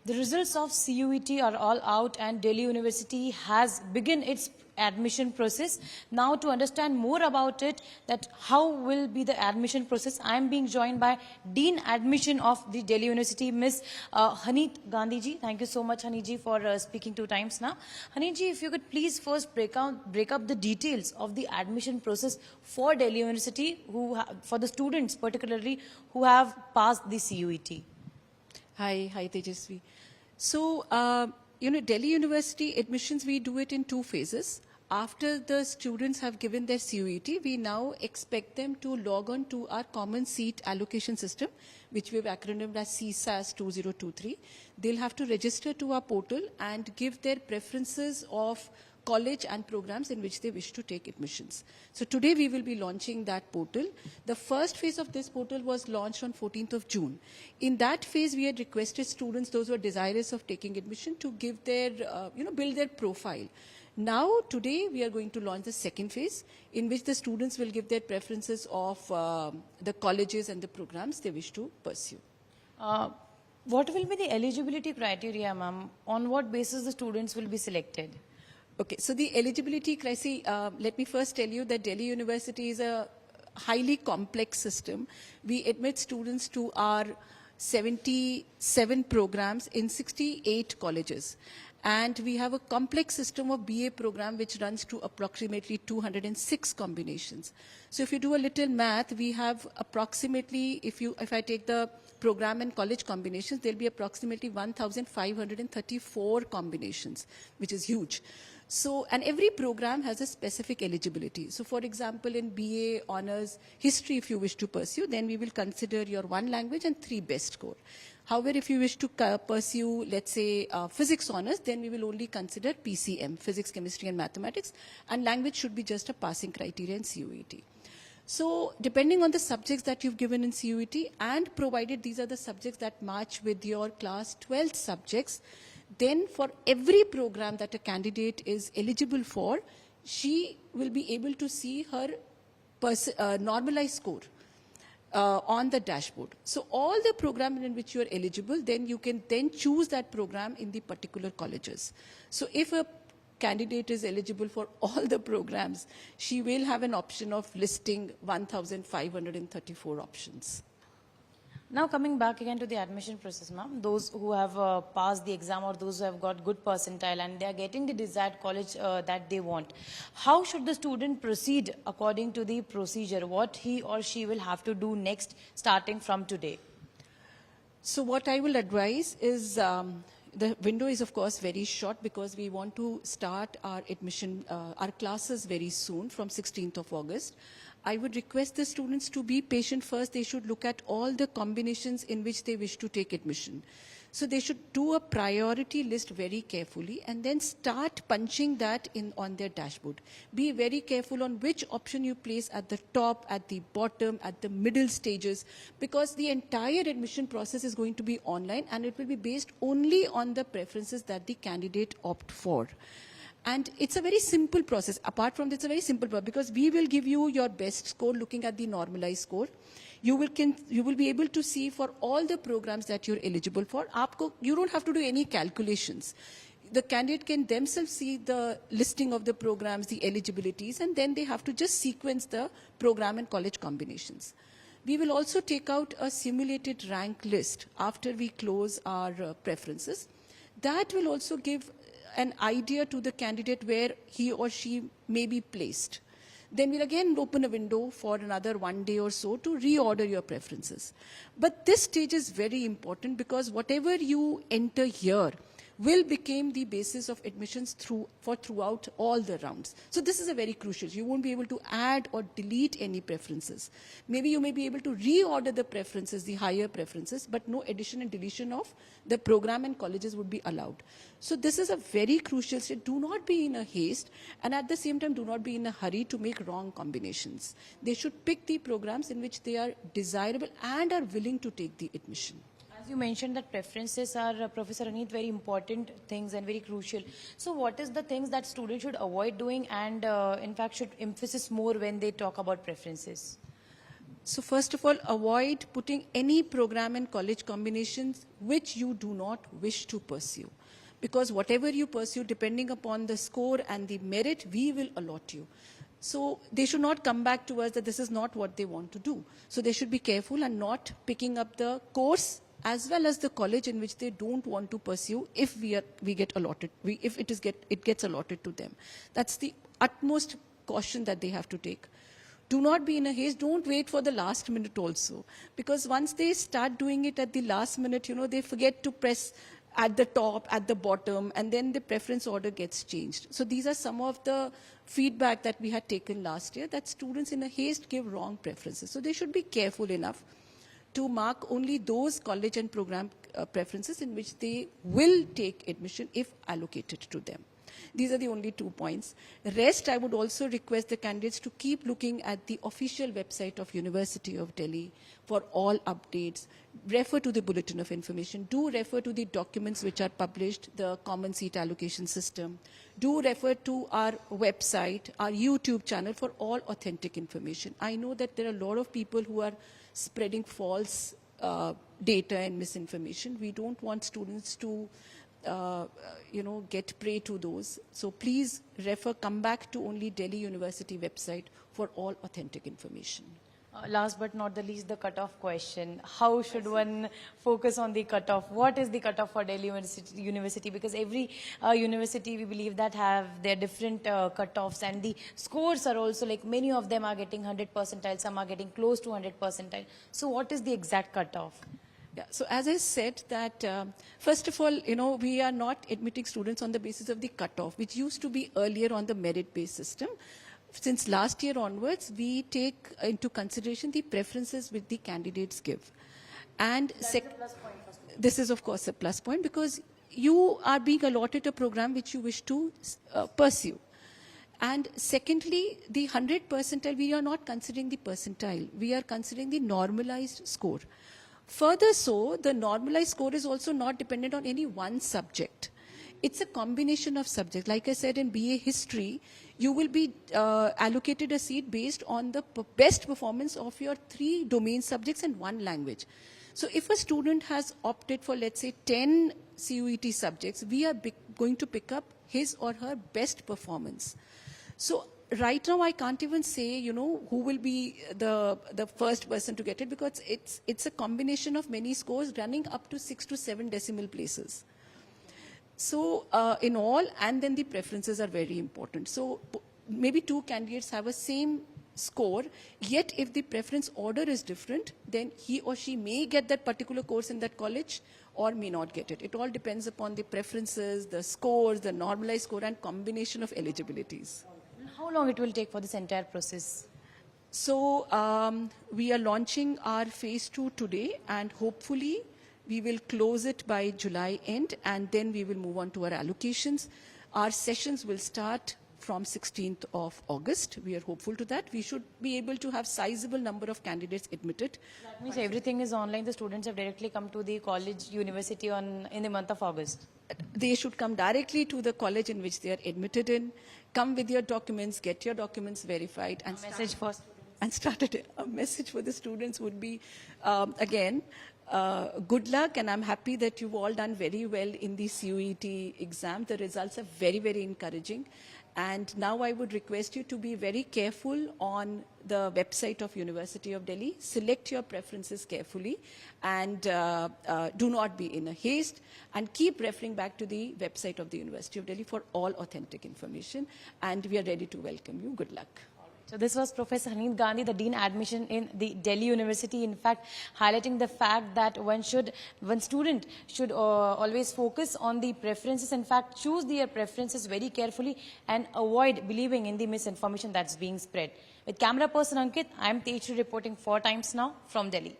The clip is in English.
The results of CUET are all out and Delhi University has begun its admission process. Now to understand more about it, that how will be the admission process, I am being joined by Dean Admission of the Delhi University, Ms. Hanith Gandhi ji. Thank you so much, Hanith ji, for speaking 2 times now. Hanith ji, if you could please first break up the details of the admission process for Delhi University, for the students particularly who have passed the CUET. Hi Tejasvi. So, Delhi University admissions, we do it in 2 phases. After the students have given their CUET, we now expect them to log on to our common seat allocation system, which we've acronymed as CSAS 2023. They'll have to register to our portal and give their preferences of college and programs in which they wish to take admissions. So today we will be launching that portal. The first phase of this portal was launched on 14th of June. In that phase, we had requested students, those who are desirous of taking admission, to give their, build their profile. Now, today, we are going to launch the second phase, in which the students will give their preferences of the colleges and the programs they wish to pursue. What will be the eligibility criteria, ma'am? On what basis the students will be selected? Okay, so the eligibility criteria, let me first tell you that Delhi University is a highly complex system. We admit students to our 77 programs in 68 colleges. And we have a complex system of BA program which runs to approximately 206 combinations. So if you do a little math, we have approximately, if I take the program and college combinations, there'll be approximately 1,534 combinations, which is huge. So, and every program has a specific eligibility. So, for example, in BA Honours History, if you wish to pursue, then we will consider your 1 language and 3 best score. However, if you wish to pursue, let's say, Physics Honours, then we will only consider PCM, Physics, Chemistry and Mathematics, and language should be just a passing criteria in CUET. So, depending on the subjects that you've given in CUET, and provided these are the subjects that match with your class 12 subjects, then for every program that a candidate is eligible for, she will be able to see her normalized score on the dashboard. So all the programs in which you are eligible, then you can then choose that program in the particular colleges. So if a candidate is eligible for all the programs, she will have an option of listing 1,534 options. Now coming back again to the admission process, ma'am, those who have passed the exam or those who have got good percentile and they are getting the desired college that they want, how should the student proceed according to the procedure? What he or she will have to do next starting from today? So what I will advise is, the window is of course very short because we want to start our admission, our classes very soon from 16th of August. I would request the students to be patient first. They should look at all the combinations in which they wish to take admission. So they should do a priority list very carefully and then start punching that in on their dashboard. Be very careful on which option you place at the top, at the bottom, at the middle stages, because the entire admission process is going to be online and it will be based only on the preferences that the candidate opt for. And it's a very simple process. Apart from this, it's a very simple process because we will give you your best score looking at the normalized score. You will be able to see for all the programs that you're eligible for. You don't have to do any calculations. The candidate can themselves see the listing of the programs, the eligibilities, and then they have to just sequence the program and college combinations. We will also take out a simulated rank list after we close our preferences. That will also give an idea to the candidate where he or she may be placed. Then we'll again open a window for another 1 day or so to reorder your preferences. But this stage is very important because whatever you enter here will become the basis of admissions throughout all the rounds. So this is a very crucial. You won't be able to add or delete any preferences. Maybe you may be able to reorder the preferences, the higher preferences, but no addition and deletion of the program and colleges would be allowed. So this is a very crucial stage. Do not be in a haste, and at the same time do not be in a hurry to make wrong combinations. They should pick the programs in which they are desirable and are willing to take the admission. You mentioned that preferences are, Professor Hanith, very important things and very crucial. So what is the things that students should avoid doing and in fact should emphasis more when they talk about preferences? So first of all, avoid putting any program and college combinations which you do not wish to pursue. Because whatever you pursue, depending upon the score and the merit, we will allot you. So they should not come back to us that this is not what they want to do. So they should be careful and not picking up the course as well as the college in which they don't want to pursue if we get allotted, if it gets allotted to them. That's the utmost caution that they have to take. Do not be in a haste. Don't wait for the last minute also. Because once they start doing it at the last minute, they forget to press at the top, at the bottom, and then the preference order gets changed. So these are some of the feedback that we had taken last year, that students in a haste give wrong preferences. So they should be careful enough to mark only those college and program preferences in which they will take admission if allocated to them. These are the only 2 points. The rest, I would also request the candidates to keep looking at the official website of University of Delhi for all updates. Refer to the Bulletin of Information. Do refer to the documents which are published, the common seat allocation system. Do refer to our website, our YouTube channel for all authentic information. I know that there are a lot of people who are spreading false data and misinformation. We don't want students to get prey to those. So please come back to only Delhi University website for all authentic information. Last but not the least, the cutoff question. How should one focus on the cutoff? What is the cutoff for Delhi University? Because every university, we believe, that have their different cutoffs, and the scores are also, like, many of them are getting 100 percentile, some are getting close to 100 percentile. So what is the exact cutoff? Yeah, so as I said that, first of all, we are not admitting students on the basis of the cutoff, which used to be earlier on the merit-based system. Since last year onwards, we take into consideration the preferences which the candidates give. And this is, of course, a plus point, because you are being allotted a program which you wish to pursue. And secondly, the 100 percentile, we are not considering the percentile. We are considering the normalized score. Further so, the normalized score is also not dependent on any one subject. It's a combination of subjects. Like I said, in BA History, you will be allocated a seat based on the best performance of your 3 domain subjects and 1 language. So if a student has opted for, let's say, 10 CUET subjects, we are going to pick up his or her best performance. So right now, I can't even say, who will be the first person to get it, because it's a combination of many scores running up to 6 to 7 decimal places. So in all, and then the preferences are very important. So maybe 2 candidates have a same score, yet if the preference order is different, then he or she may get that particular course in that college or may not get it. It all depends upon the preferences, the scores, the normalized score, and combination of eligibilities. How long it will take for this entire process? So we are launching our phase 2 today, and hopefully we will close it by July end, and then we will move on to our allocations. Our sessions will start from 16th of August. We are hopeful to that. We should be able to have sizable number of candidates admitted. That means everything is online. The students have directly come to the college, university in the month of August. They should come directly to the college in which they are admitted in. Come with your documents, get your documents verified, and Message for started. A message for the students would be, again, good luck, and I'm happy that you've all done very well in the CUET exam. The results are very, very encouraging. And now I would request you to be very careful on the website of University of Delhi. Select your preferences carefully, and do not be in a haste, and keep referring back to the website of the University of Delhi for all authentic information. And we are ready to welcome you. Good luck. So this was Professor Hanith Gandhi, the Dean Admission in the Delhi University, in fact, highlighting the fact that one student should always focus on the preferences. In fact, choose their preferences very carefully and avoid believing in the misinformation that's being spread. With camera person Ankit, I'm Teju reporting 4 Times Now from Delhi.